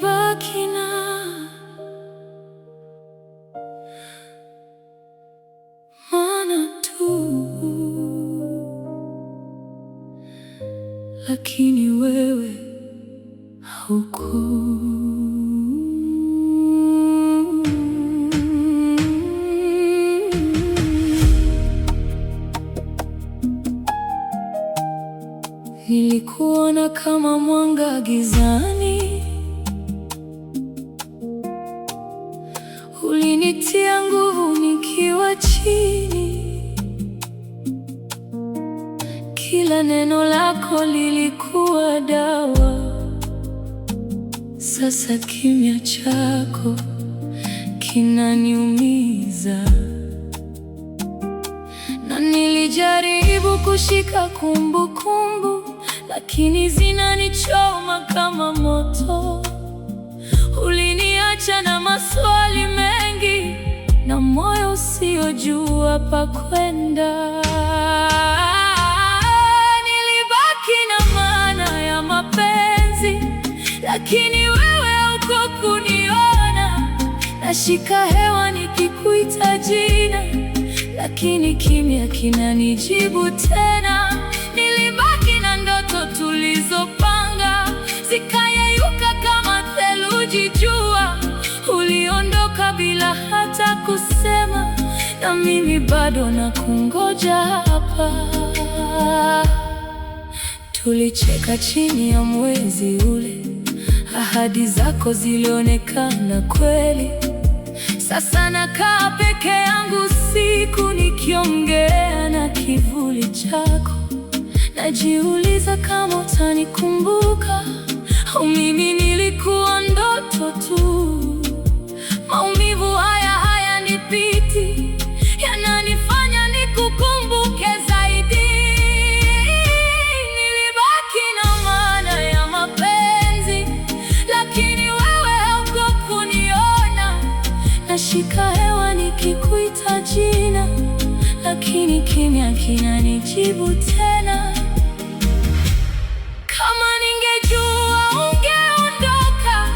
nilibaki na maana tu, lakini wewe hauko. Nilikuona kama mwanga gizani, ulinitia nguvu nikiwa chini. Kila neno lako lilikuwa dawa. Sasa kimya chako kinaniumiza, na nilijaribu kushika kumbukumbu, lakini zinanichoma kama moto. Uliniacha na maswali mengi na moyo usiojua pa kwenda. Nilibaki na maana ya mapenzi, lakini wewe hauko kuniona. Nashika hewa nikikuita jina, lakini kimya kinanijibu tena. Nilibaki na ndoto tulizopanga, zikayeyuka kama theluji jua. Uliondoka bila hata kusema, na mimi bado nakungoja hapa. Tulicheka chini ya mwezi ule, ahadi zako zilionekana kweli. Sasa nakaa peke yangu usiku, nikiongea na kivuli chako. Najiuliza kama utanikumbuka, au mimi nilikuwa ndoto tu. Maumivu haya hayanipiti, yananifanya nikukumbuke zaidi. Nilibaki na maana ya mapenzi, lakini wewe hauko kuniona. Nashika hewa nikikuita jina, lakini kimya kinanijibu tena. Kama ningejua ungeondoka,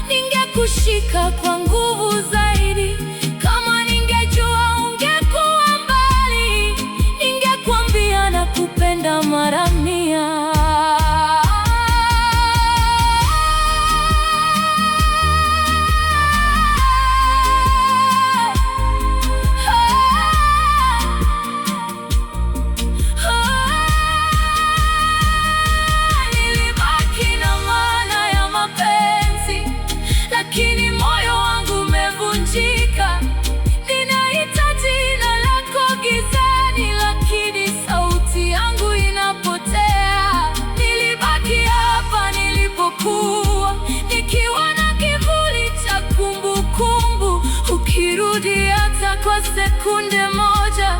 ningekushika kwa nguvu zaidi. Kama ningejua ungekuwa mbali, ningekuambia nakupenda mara 100. Lakini moyo wangu umevunjika. Ninaita jina lako gizani, lakini sauti yangu inapotea. Nilibaki hapa nilipokuwa, nikiwa na kivuli cha kumbukumbu. Ukirudi hata kwa sekunde moja,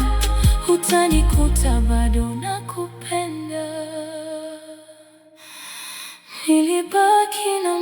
utanikuta bado nakupenda. Nilibaki na